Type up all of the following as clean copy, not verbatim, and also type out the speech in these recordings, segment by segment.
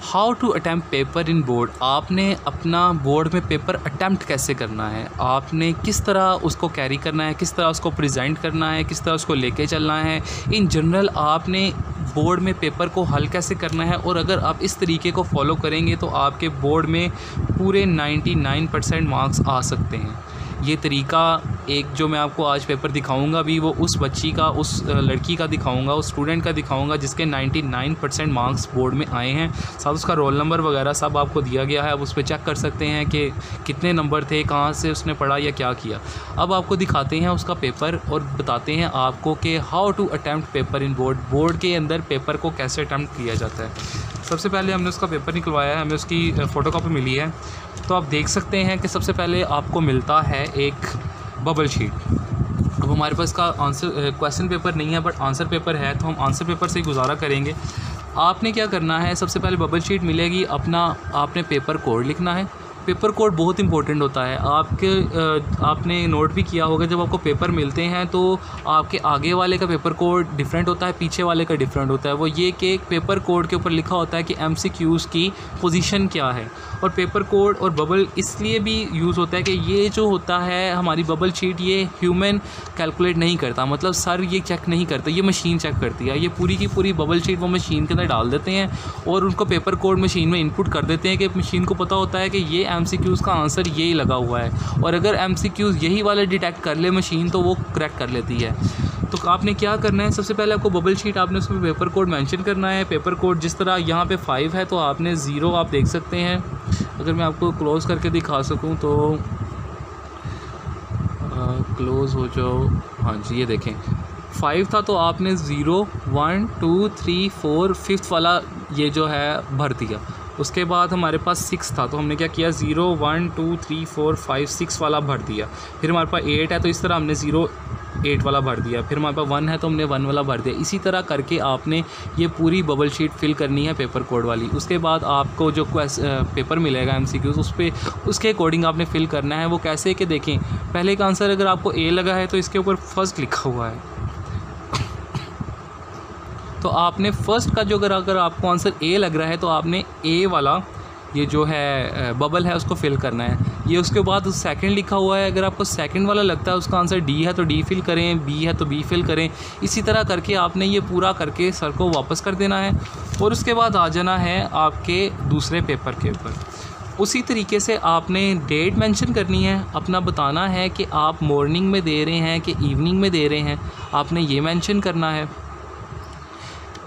How to attempt paper in board. आपने अपना board में पेपर अटैम्प्ट कैसे करना है, आपने किस तरह उसको कैरी करना है, किस तरह उसको प्रेजेंट करना है, किस तरह उसको लेके चलना है। इन जनरल आपने बोर्ड में पेपर को हल कैसे करना है, और अगर आप इस तरीके को फॉलो करेंगे तो आपके बोर्ड में पूरे 99% मार्क्स आ सकते हैं। ये तरीका एक जो मैं आपको आज पेपर दिखाऊंगा भी, वो उस बच्ची का, उस लड़की का दिखाऊंगा, उस स्टूडेंट का दिखाऊंगा जिसके 99% मार्क्स बोर्ड में आए हैं। साथ उसका रोल नंबर वगैरह सब आपको दिया गया है, आप उस पर चेक कर सकते हैं कि कितने नंबर थे, कहाँ से उसने पढ़ा या क्या किया। अब आपको दिखाते हैं उसका पेपर और बताते हैं आपको कि how to attempt paper in board. Board के अंदर पेपर को कैसे अटैम्प्ट किया जाता है। सबसे पहले हमने उसका पेपर निकलवाया है, हमें उसकी फ़ोटो कॉपी मिली है। तो आप देख सकते हैं कि सबसे पहले आपको मिलता है एक बबल शीट। अब हमारे पास का आंसर क्वेश्चन पेपर नहीं है, बट आंसर पेपर है, तो हम आंसर पेपर से ही गुजारा करेंगे। आपने क्या करना है, सबसे पहले बबल शीट मिलेगी, आपने पेपर कोड लिखना है। पेपर कोड बहुत इंपॉर्टेंट होता है। आपने नोट भी किया होगा, जब आपको पेपर मिलते हैं तो आपके आगे वाले का पेपर कोड डिफरेंट होता है, पीछे वाले का डिफरेंट होता है। वो ये कि पेपर कोड के ऊपर लिखा होता है कि MCQs की पोजीशन क्या है। और पेपर कोड और बबल इसलिए भी यूज़ होता है कि ये जो होता है हमारी बबल शीट, ये ह्यूमन कैलकुलेट नहीं करता, मतलब सर ये चेक नहीं करता, ये मशीन चेक करती है। ये पूरी की पूरी बबल शीट वो मशीन के अंदर डाल देते हैं और उनको पेपर कोड मशीन में इनपुट कर देते हैं कि मशीन को पता होता है कि ये MCQs का आंसर यही लगा हुआ है, और अगर MCQs यही वाले डिटेक्ट कर ले मशीन तो वो करेक्ट कर लेती है। तो आपने क्या करना है, सबसे पहले आपको बबल शीट, आपने उसमें पेपर कोड मेंशन करना है। पेपर कोड जिस तरह यहाँ पे 5 है तो आपने 0 आप देख सकते हैं। अगर मैं आपको क्लोज़ करके दिखा सकूँ तो क्लोज़ हो जाओ, हाँ जी, ये देखें 5 था तो आपने 0 1 2 3 4 5th वाला ये जो है भर दिया। उसके बाद हमारे पास 6 था तो हमने क्या किया, 0 1 2 3 4 5 6 वाला भर दिया। फिर हमारे पास 8 है तो इस तरह हमने 0 8 वाला भर दिया। फिर हमारे पास 1 है तो हमने 1 वाला भर दिया। इसी तरह करके आपने ये पूरी बबल शीट फिल करनी है पेपर कोड वाली। उसके बाद आपको जो पेपर मिलेगा MCQs, उस पर उसके अकॉर्डिंग आपने फिल करना है। वो कैसे कि देखें, पहले का आंसर अगर आपको A लगा है तो इसके ऊपर फर्स्ट लिखा हुआ है, तो आपने फर्स्ट का जो अगर आपको आंसर A लग रहा है तो आपने A वाला ये जो है बबल है उसको फिल करना है। ये उसके बाद सेकंड लिखा हुआ है, अगर आपको सेकंड वाला लगता है उसका आंसर D है तो D फिल करें, B है तो B फिल करें। इसी तरह करके आपने ये पूरा करके सर को वापस कर देना है और उसके बाद आ जाना है आपके दूसरे पेपर के ऊपर। उसी तरीके से आपने डेट मेंशन करनी है, अपना बताना है कि आप मॉर्निंग में दे रहे हैं कि इवनिंग में दे रहे हैं, आपने ये मेंशन करना है।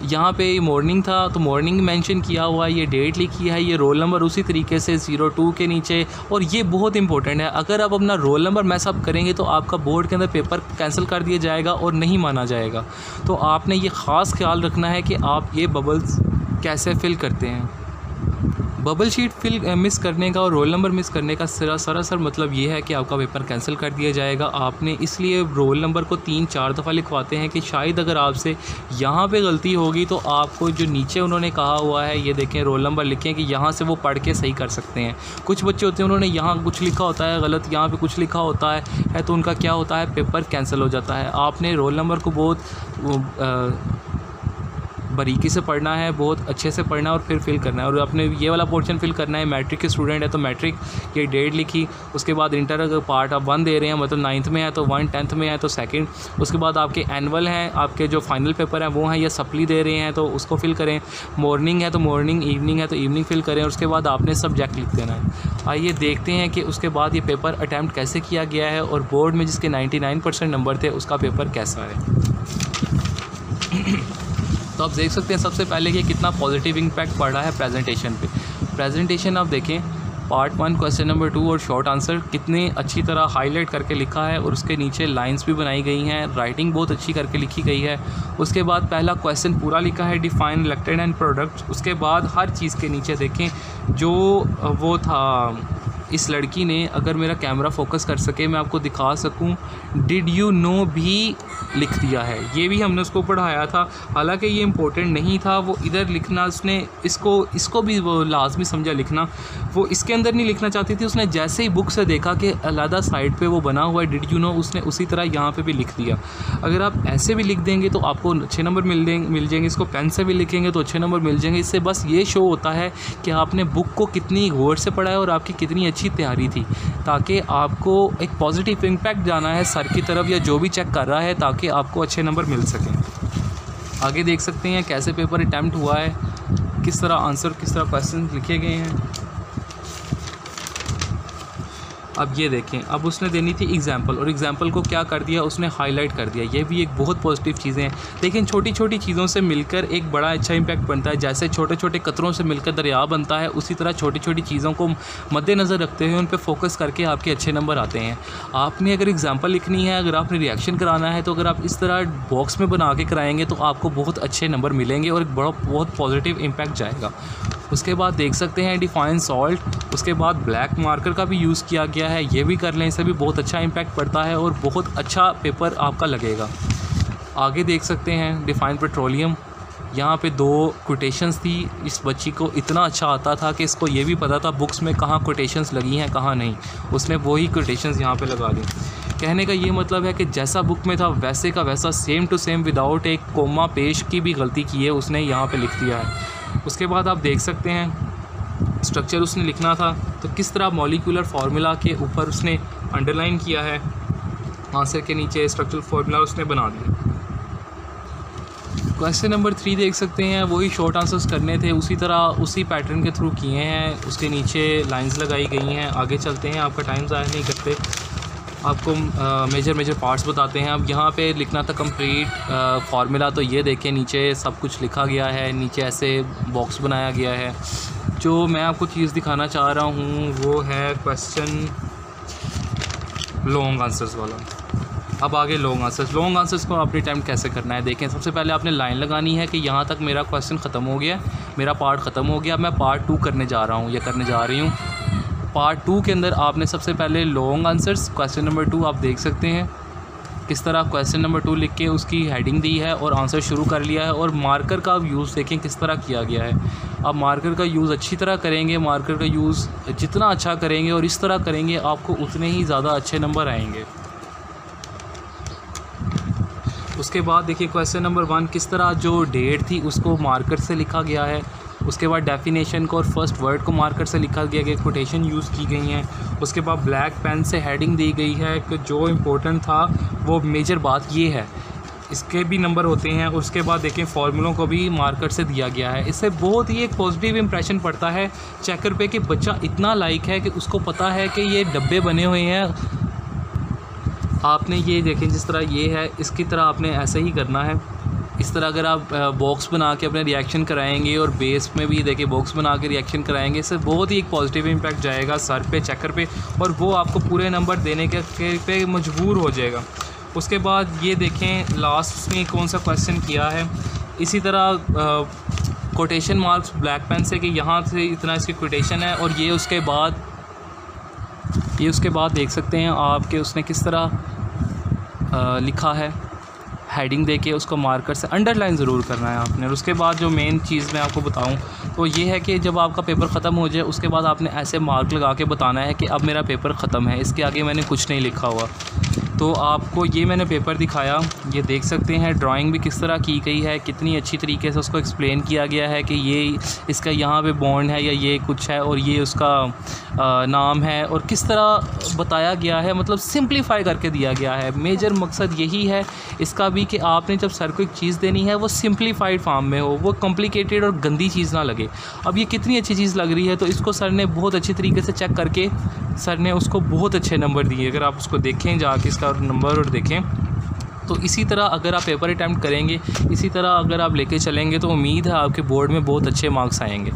यहाँ पे मॉर्निंग था तो मॉर्निंग मेंशन किया हुआ है, ये डेट लिखी है, ये रोल नंबर उसी तरीके से 02 के नीचे। और ये बहुत इंपॉर्टेंट है, अगर आप अपना रोल नंबर मैसअप करेंगे तो आपका बोर्ड के अंदर पेपर कैंसिल कर दिया जाएगा और नहीं माना जाएगा। तो आपने ये ख़ास ख्याल रखना है कि आप ये बबल्स कैसे फिल करते हैं। बबल शीट मिस करने का और रोल नंबर मिस करने का सरासर मतलब ये है कि आपका पेपर कैंसिल कर दिया जाएगा। आपने इसलिए रोल नंबर को 3-4 दफ़ा लिखवाते हैं कि शायद अगर आपसे यहाँ पे गलती होगी तो आपको जो नीचे उन्होंने कहा हुआ है, ये देखें रोल नंबर लिखें कि यहाँ से वो पढ़ के सही कर सकते हैं। कुछ बच्चे होते हैं उन्होंने यहाँ कुछ लिखा होता है गलत, यहाँ पर कुछ लिखा होता है तो उनका क्या होता है, पेपर कैंसिल हो जाता है। आपने रोल नंबर को बहुत बारीकी से पढ़ना है, बहुत अच्छे से पढ़ना है और फिर फिल करना है। और आपने ये वाला पोर्शन फिल करना है, मैट्रिक के स्टूडेंट है तो मैट्रिक की डेट लिखी। उसके बाद इंटर अगर पार्ट आप 1 दे रहे हैं, मतलब 9th में है तो 1, 10th में है तो 2nd। उसके बाद आपके एनुअल हैं, आपके जो फाइनल पेपर हैं वो हैं, या सप्ली दे रहे हैं तो उसको फिल करें। मॉर्निंग है तो मॉर्निंग, इवनिंग है तो इवनिंग फिल करें। उसके बाद आपने सब्जेक्ट लिख देना है। आइए देखते हैं कि उसके बाद ये पेपर अटैम्प्ट कैसे किया गया है और बोर्ड में जिसके 99% नंबर थे उसका पेपर कैसा है। तो आप देख सकते हैं सबसे पहले कि कितना पॉजिटिव इम्पैक्ट पड़ रहा है प्रेजेंटेशन पे। प्रेजेंटेशन आप देखें, पार्ट 1 क्वेश्चन नंबर 2 और शॉर्ट आंसर कितने अच्छी तरह हाईलाइट करके लिखा है और उसके नीचे लाइंस भी बनाई गई हैं, राइटिंग बहुत अच्छी करके लिखी गई है। उसके बाद पहला क्वेश्चन पूरा लिखा है, डिफाइन इलेक्टेड एंड प्रोडक्ट। उसके बाद हर चीज़ के नीचे देखें जो वो था, इस लड़की ने, अगर मेरा कैमरा फोकस कर सके मैं आपको दिखा सकूं, डिड यू नो भी लिख दिया है। ये भी हमने उसको पढ़ाया था, हालांकि ये इम्पोर्टेंट नहीं था। वो इधर लिखना उसने इसको भी वो लाजमी समझा लिखना। वो इसके अंदर नहीं लिखना चाहती थी, उसने जैसे ही बुक से देखा कि अलहदा साइड पे वो बना हुआ है डिड यू नो, उसने उसी तरह यहाँ पे भी लिख दिया। अगर आप ऐसे भी लिख देंगे तो आपको अच्छे नंबर मिल जाएंगे। इसको पेन से भी लिखेंगे तो अच्छे नंबर मिल जाएंगे। इससे बस ये शो होता है कि आपने बुक को कितनी गौर से पढ़ा है और आपकी कितनी अच्छी तैयारी थी, ताकि आपको एक पॉजिटिव इम्पैक्ट जाना है सर की तरफ या जो भी चेक कर रहा है, ताकि आपको अच्छे नंबर मिल सकें। आगे देख सकते हैं कैसे पेपर अटैम्प्ट हुआ है, किस तरह आंसर, किस तरह क्वेश्चन लिखे गए हैं। अब ये देखें, अब उसने देनी थी एग्जाम्पल, और एग्जाम्पल को क्या कर दिया, उसने हाईलाइट कर दिया। ये भी एक बहुत पॉजिटिव चीज़ें हैं। लेकिन छोटी छोटी चीज़ों से मिलकर एक बड़ा अच्छा इम्पैक्ट बनता है। जैसे छोटे छोटे कतरों से मिलकर दरिया बनता है, उसी तरह छोटी छोटी चीज़ों को मद्देनज़र रखते हुए उन पर फोकस करके आपके अच्छे नंबर आते हैं। आपने अगर एग्जाम्पल लिखनी है, अगर आपने रिएक्शन कराना है, तो अगर आप इस तरह बॉक्स में बना के कराएंगे तो आपको बहुत अच्छे नंबर मिलेंगे और एक बहुत पॉजिटिव इम्पैक्ट जाएगा। उसके बाद देख सकते हैं डिफाइन सॉल्ट, उसके बाद ब्लैक मार्कर का भी यूज़ किया गया है। ये भी कर लें, इससे भी बहुत अच्छा इम्पैक्ट पड़ता है और बहुत अच्छा पेपर आपका लगेगा। आगे देख सकते हैं डिफाइन पेट्रोलियम। यहाँ पे 2 कोटेशंस थी। इस बच्ची को इतना अच्छा आता था कि इसको ये भी पता था बुक्स में कहाँ कोटेशंस लगी हैं कहाँ नहीं, उसने वही कोटेशंस यहाँ पे लगा दी। कहने का ये मतलब है कि जैसा बुक में था वैसे का वैसा सेम टू सेम विदाउट एक कोमा पेश की भी गलती की है उसने यहाँ पे लिख दिया है। उसके बाद आप देख सकते हैं स्ट्रक्चर उसने लिखना था तो किस तरह मॉलिक्यूलर फार्मूला के ऊपर उसने अंडरलाइन किया है, आंसर के नीचे स्ट्रक्चरल फार्मूला उसने बना दिया। क्वेश्चन नंबर 3 देख सकते हैं, वही शॉर्ट आंसर्स करने थे, उसी तरह उसी पैटर्न के थ्रू किए हैं। उसके नीचे लाइंस लगाई गई हैं। आगे चलते हैं, आपका टाइम ज़ाया नहीं करते, आपको मेजर पार्ट्स बताते हैं। अब यहाँ पे लिखना था कंप्लीट फार्मूला, तो ये देखें नीचे सब कुछ लिखा गया है, नीचे ऐसे बॉक्स बनाया गया है। जो मैं आपको चीज़ दिखाना चाह रहा हूँ वो है क्वेश्चन लॉन्ग आंसर्स वाला। अब आगे लॉन्ग आंसर्स को आपने अटैम्प्ट कैसे करना है देखें। सबसे पहले आपने लाइन लगानी है कि यहाँ तक मेरा क्वेश्चन ख़त्म हो गया, मेरा पार्ट ख़त्म हो गया, मैं पार्ट 2 करने जा रहा हूँ या करने जा रही हूँ। पार्ट 2 के अंदर आपने सबसे पहले लॉन्ग आंसर्स क्वेश्चन नंबर 2 आप देख सकते हैं किस तरह क्वेश्चन नंबर 2 लिख के उसकी हेडिंग दी है और आंसर शुरू कर लिया है। और मार्कर का यूज़ देखें किस तरह किया गया है। आप मार्कर का यूज़ अच्छी तरह करेंगे, मार्कर का यूज़ जितना अच्छा करेंगे और इस तरह करेंगे आपको उतने ही ज़्यादा अच्छे नंबर आएंगे। उसके बाद देखिए क्वेश्चन नंबर 1 किस तरह जो डेट थी उसको मार्कर से लिखा गया है। उसके बाद डेफिनेशन को और फर्स्ट वर्ड को मार्कर से लिखा गया कि कोटेशन यूज़ की गई हैं। उसके बाद ब्लैक पेन से हेडिंग दी गई है कि जो इम्पोर्टेंट था वो मेजर बात ये है, इसके भी नंबर होते हैं। उसके बाद देखें फार्मूलों को भी मार्कर से दिया गया है। इससे बहुत ही एक पॉजिटिव इंप्रेशन पड़ता है चेकर पे कि बच्चा इतना लाइक है कि उसको पता है कि ये डब्बे बने हुए हैं। आपने ये देखें जिस तरह ये है इसकी तरह आपने ऐसे ही करना है। इस तरह अगर आप बॉक्स बना के अपने रिएक्शन कराएंगे और बेस में भी देखिए बॉक्स बना के रिएक्शन कराएंगे, इससे बहुत ही एक पॉजिटिव इम्पैक्ट जाएगा सर पे, चेकर पे, और वो आपको पूरे नंबर देने के पे मजबूर हो जाएगा। उसके बाद ये देखें लास्ट में कौन सा क्वेश्चन किया है। इसी तरह कोटेशन मार्क्स ब्लैक पेन से कि यहाँ से इतना इसकी कोटेशन है, और ये उसके बाद देख सकते हैं आपके उसने किस तरह लिखा है। हेडिंग देके उसको मार्कर से अंडरलाइन ज़रूर करना है आपने। और उसके बाद जो मेन चीज़ मैं आपको बताऊं तो ये है कि जब आपका पेपर ख़त्म हो जाए उसके बाद आपने ऐसे मार्क लगा के बताना है कि अब मेरा पेपर ख़त्म है, इसके आगे मैंने कुछ नहीं लिखा हुआ। तो आपको ये मैंने पेपर दिखाया, ये देख सकते हैं ड्राइंग भी किस तरह की गई है, कितनी अच्छी तरीके से उसको एक्सप्लेन किया गया है कि ये इसका यहाँ पे बॉन्ड है या ये कुछ है और ये उसका नाम है, और किस तरह बताया गया है, मतलब सिंप्लीफाई करके दिया गया है। मेजर मकसद यही है इसका भी कि आपने जब सर को एक चीज़ देनी है वो सिंप्लीफाइड फॉर्म में हो, वो कॉम्प्लिकेटेड और गंदी चीज़ ना लगे। अब ये कितनी अच्छी चीज़ लग रही है, तो इसको सर ने बहुत अच्छी तरीके से चेक करके सर ने उसको बहुत अच्छे नंबर दिए। अगर आप उसको देखें जाके इसका नंबर और देखें तो इसी तरह अगर आप पेपर अटैम्प्ट करेंगे, इसी तरह अगर आप लेके चलेंगे तो उम्मीद है आपके बोर्ड में बहुत अच्छे मार्क्स आएंगे।